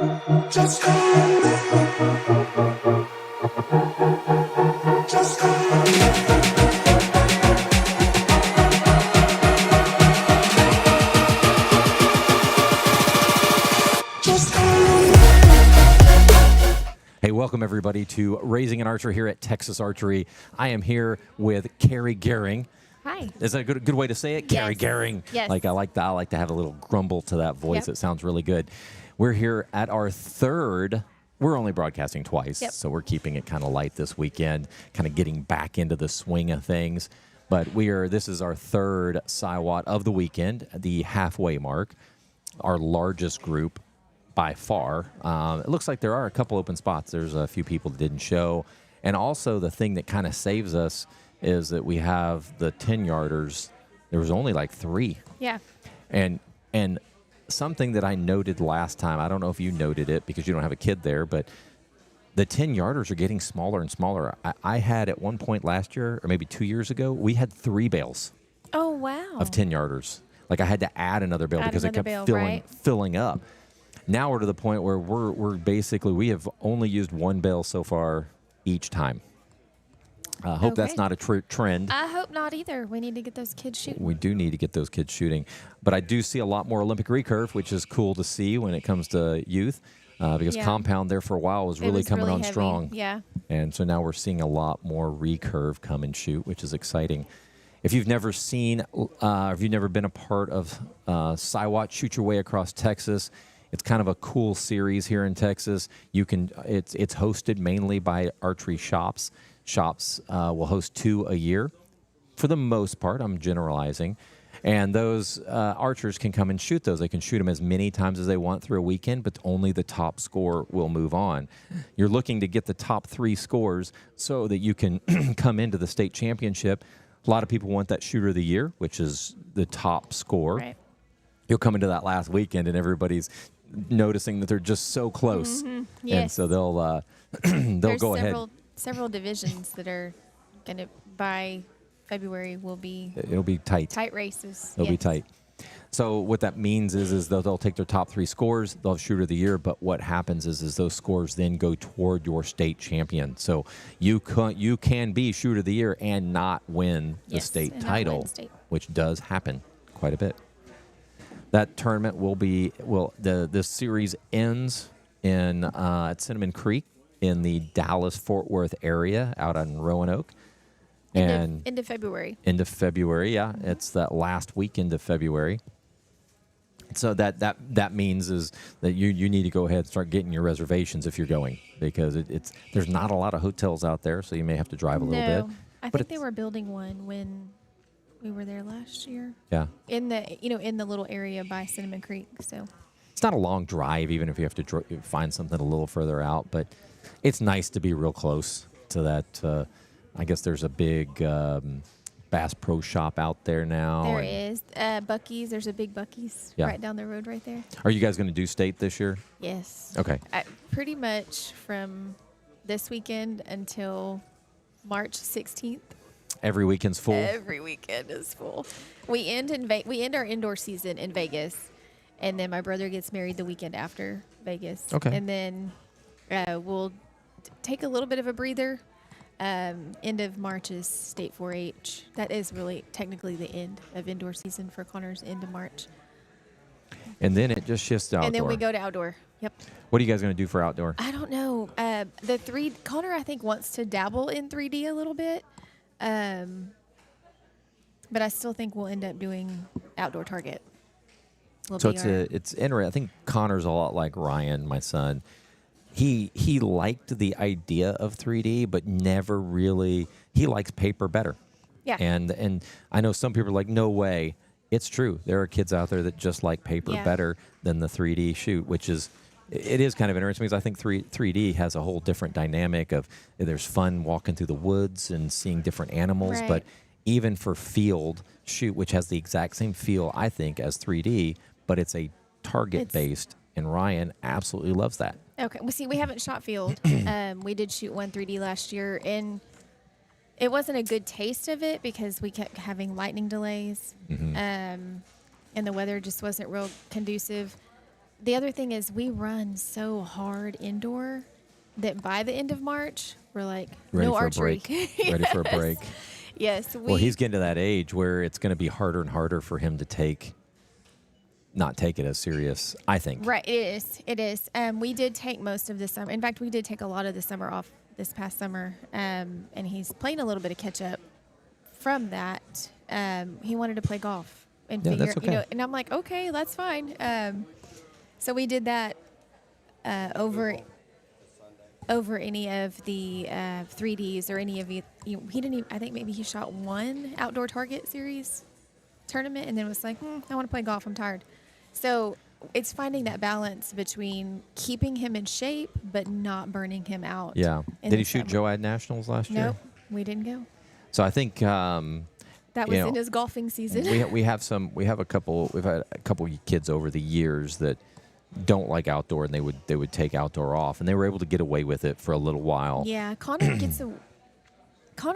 Just call on me. Just call on me. Just call on me. Hey, welcome everybody to Raising an Archer here at Texas Archery. I am here with Carrie Gehring. Hi. Is that a good way to say it? Yes. Carrie Gehring. Yes. I like to have a little grumble to that voice. Yep. It sounds really good. We're here at our third. We're only broadcasting twice, Yep. so we're keeping it kind of light this weekend, kind of getting back into the swing of things. But this is our third SYWAT of the weekend, the halfway mark, our largest group by far. It looks like there are a couple open spots. There's a few people that didn't show. And also the thing that kind of saves us is that we have the 10-yarders. There was only like 3. Yeah. And something that I noted last time, I don't know if you noted it because you don't have a kid there, but the 10-yarders are getting smaller and smaller. I had at one point last year, or maybe 2 years ago, we had 3 bales Oh, wow. of 10-yarders. Like I had to add another bale because it kept filling up. Now we're to the point where we're basically, we have only used 1 bale so far each time. Hope that's not a trend. I hope not either. We need to get those kids shooting. We do need to get those kids shooting. But I do see a lot more Olympic recurve, which is cool to see when it comes to youth. Because compound there for a while was really coming on heavy. strong. Yeah. And so now we're seeing a lot more recurve come and shoot, which is exciting. If you've never seen, if you've never been a part of SYWAT, Shoot Your Way Across Texas, it's kind of a cool series here in Texas. It's hosted mainly by archery shops. Shops will host 2 a year. For the most part, I'm generalizing. And those archers can come and shoot those. They can shoot them as many times as they want through a weekend, but only the top score will move on. You're looking to get the top 3 scores so that you can come into the state championship. A lot of people want that shooter of the year, which is the top score. Right. You'll come into that last weekend and everybody's noticing that they're just so close. Mm-hmm. Yes. And so they'll There's go ahead. several divisions that are going to, by February, will be It'll be tight. tight races. It'll be tight. So what that means is they'll take their top 3 scores, they'll have shooter of the year, but what happens is those scores then go toward your state champion. So you can be shooter of the year and not win the state title, which does happen quite a bit. That tournament this series ends in at Cinnamon Creek in the Dallas-Fort Worth area out on Roanoke. And end of February. End of February, yeah. Mm-hmm. It's that last weekend of February. So that means is that you need to go ahead and start getting your reservations if you're going, because there's not a lot of hotels out there, so you may have to drive a little bit. I think they were building one when we were there last year. Yeah. In the little area by Cinnamon Creek. So it's not a long drive, even if you have to find something a little further out, but it's nice to be real close to that. I guess there's a big Bass Pro Shop out there now. There is. Buc-ee's. There's a big Buc-ee's right down the road right there. Are you guys going to do state this year? Yes. Okay. Pretty much from this weekend until March 16th. Every weekend's full? Every weekend is full. We end our indoor season in Vegas, and then my brother gets married the weekend after Vegas. Okay. And then we'll take a little bit of a breather. End of March is state 4-H. That is really technically the end of indoor season for Connor's, end of March. And then it just shifts to outdoor. And then we go to outdoor. Yep. What are you guys going to do for outdoor? I don't know. Connor, I think, wants to dabble in 3D a little bit. But I still think we'll end up doing outdoor target. So it's interesting. I think Connor's a lot like Ryan, my son. He liked the idea of 3D, but never really. He likes paper better. Yeah. And I know some people are like, no way. It's true. There are kids out there that just like paper better than the 3D shoot, which is. It is kind of interesting because I think 3D has a whole different dynamic of there's fun walking through the woods and seeing different animals, right. But even for field shoot, which has the exact same feel, I think, as 3D, but it's a target-based, and Ryan absolutely loves that. Okay. Well, see, we haven't shot field. We did shoot one 3D last year, and it wasn't a good taste of it because we kept having lightning delays, and the weather just wasn't real conducive. the other thing is we run so hard indoor that by the end of March, we're like, Ready no for archery. a break. Ready for a break. Yes. Well, he's getting to that age where it's going to be harder and harder for him to not take it as serious, I think. Right. It is. It is. We did take most of the summer. In fact, we did take a lot of the summer off this past summer. And he's playing a little bit of catch up from that. He wanted to play golf and figure, that's okay. and I'm like, okay, that's fine. So we did that over any of the 3Ds or any of he didn't even, I think maybe he shot one outdoor target series tournament and then was like, I want to play golf. I'm tired. So it's finding that balance between keeping him in shape but not burning him out. Yeah. Did he shoot Joad Nationals last year? Nope, we didn't go. So I think That was in his golfing season. we've had a couple kids over the years that don't like outdoor, and they would take outdoor off, and they were able to get away with it for a little while. Yeah, Connor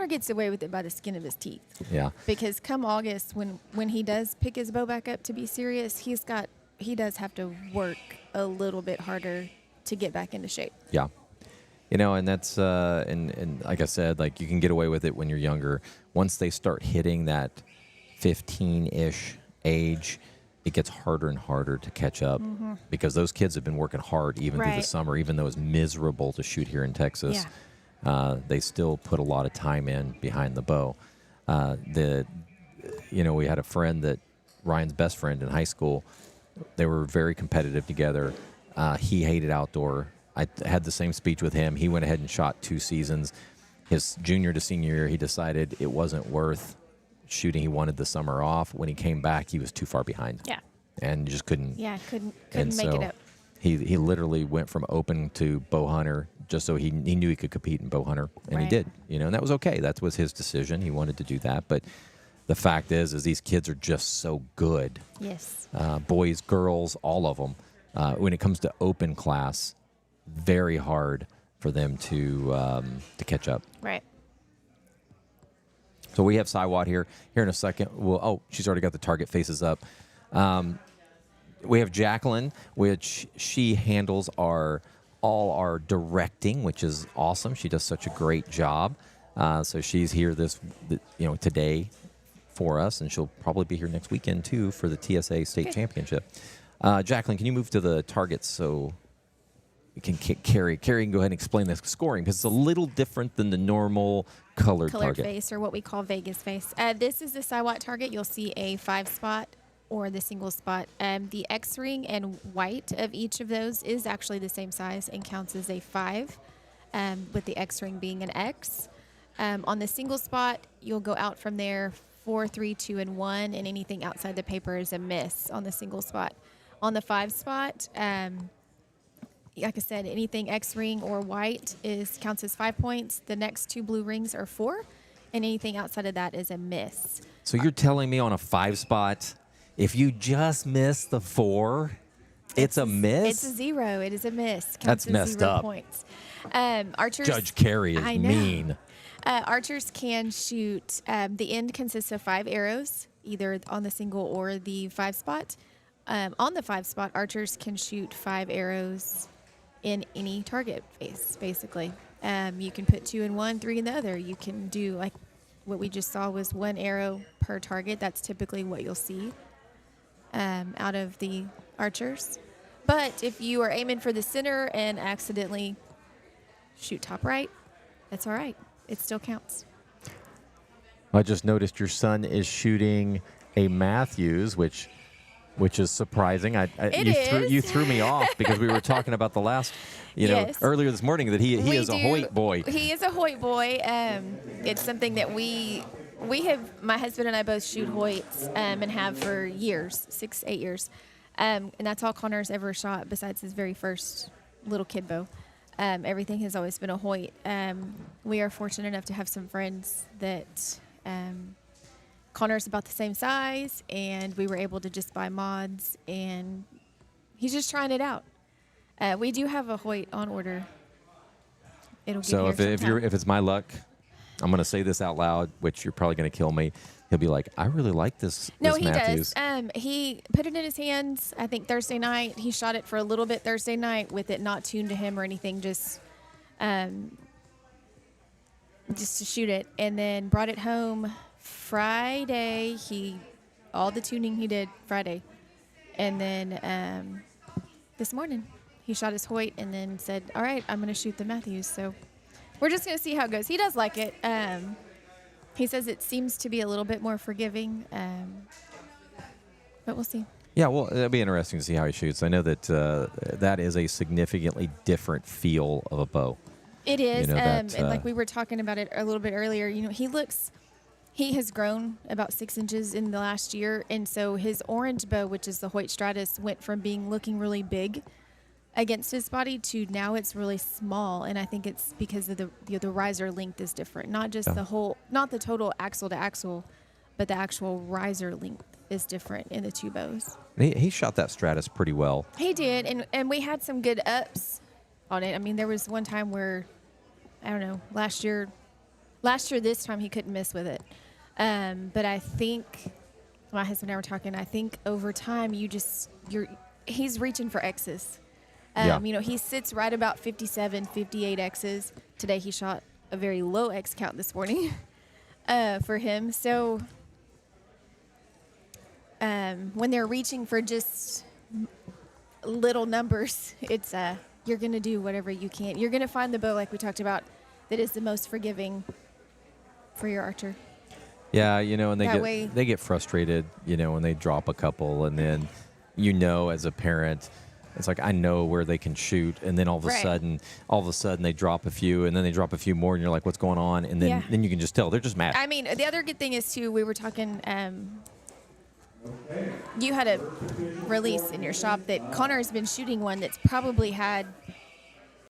gets away with it by the skin of his teeth. Yeah. Because come August, when he does pick his bow back up to be serious, he does have to work a little bit harder to get back into shape. Yeah. And that's and like I said, like you can get away with it when you're younger. Once they start hitting that 15-ish age, it gets harder and harder to catch up because those kids have been working hard even through the summer, even though it's miserable to shoot here in Texas. Yeah. They still put a lot of time in behind the bow. We had a friend that Ryan's best friend in high school. They were very competitive together. He hated outdoor. I had the same speech with him. He went ahead and shot 2 seasons. His junior to senior year, he decided it wasn't worth shooting. He wanted the summer off. When he came back, he was too far behind. Yeah. And just couldn't. Yeah, couldn't And make so it up. He literally went from open to bow hunter just so he knew he could compete in bow hunter, and he Right. did. And that was okay. That was his decision. He wanted to do that. But the fact is these kids are just so good. Yes. Boys, girls, all of them. When it comes to open class, very hard for them to catch up. Right. So we have SYWAT here. Here in a second. She's already got the target faces up. We have Jacqueline, which she handles all our directing, which is awesome. She does such a great job. So she's here today for us, and she'll probably be here next weekend too for the TSA State Championship. Jacqueline, can you move to the targets so we can Carrie can go ahead and explain the scoring because it's a little different than the normal colored target. Face, or what we call Vegas face. This is the SYWAT target. You'll see a 5-spot or the single spot. The X ring and white of each of those is actually the same size and counts as a 5, with the X ring being an X. On the single spot, you'll go out from there 4, 3, 2, and 1, and anything outside the paper is a miss on the single spot. On the 5 spot, like I said, anything X ring or white counts as 5 points. The next 2 blue rings are 4, and anything outside of that is a miss. So you're telling me on a 5 spot, if you just miss the 4, it's a miss? It's a 0. It is a miss. Counts That's as messed 0 up. Points. Archers. Judge Carey is I know. mean. Archers can shoot. The end consists of 5 arrows, either on the single or the 5 spot. On the 5 spot, archers can shoot 5 arrows in any target face, basically. You can put 2 in one, 3 in the other. You can do, like what we just saw was 1 arrow per target. That's typically what you'll see out of the archers. But if you are aiming for the center and accidentally shoot top right, that's all right. It still counts. I just noticed your son is shooting a Matthews, which is surprising. You threw me off because we were talking about the last, Yes. earlier this morning that he is a Hoyt boy. He is a Hoyt boy. It's something that we have. My husband and I both shoot Hoyts and have for years, 6, 8 years, and that's all Connor's ever shot besides his very first little kid bow. Everything has always been a Hoyt. We are fortunate enough to have some friends that Connor's about the same size, and we were able to just buy mods, and he's just trying it out. We do have a Hoyt on order. It'll get So here sometime. if it's my luck, I'm going to say this out loud, which you're probably going to kill me. he'll be like, I really like this. No, this he Matthews. does. He put it in his hands, I think, Thursday night. He shot it for a little bit Thursday night with it not tuned to him or anything, just to shoot it, and then brought it home Friday. All the tuning he did Friday. And then this morning he shot his Hoyt and then said, all right, I'm going to shoot the Matthews. So we're just going to see how it goes. He does like it. He says it seems to be a little bit more forgiving, but we'll see. Yeah, well, it'll be interesting to see how he shoots. I know that that is a significantly different feel of a bow. It is. You know, And like we were talking about it a little bit earlier, he has grown about 6 inches in the last year. And so his orange bow, which is the Hoyt Stratus, went from looking really big against his body to now it's really small. And I think it's because of the riser length is different. Not just not the total axle to axle, but the actual riser length is different in the two bows. He shot that Stratus pretty well. He did. And we had some good ups on it. I mean, there was one time where, I don't know, last year this time he couldn't miss with it. But I think my husband and I were talking, I think over time he's reaching for X's. Yeah. He sits right about 57, 58 X's. Today he shot a very low X count this morning for him. So when they're reaching for just little numbers, it's you're going to do whatever you can. You're going to find the bow, like we talked about, that is the most forgiving for your archer. Yeah, and they get frustrated, when they drop a couple, and then, as a parent, it's like I know where they can shoot, and then all of a sudden they drop a few, and then they drop a few more, and you're like, what's going on? And then you can just tell they're just mad. I mean, the other good thing is too, we were talking. You had a release in your shop that Connor has been shooting one that's probably had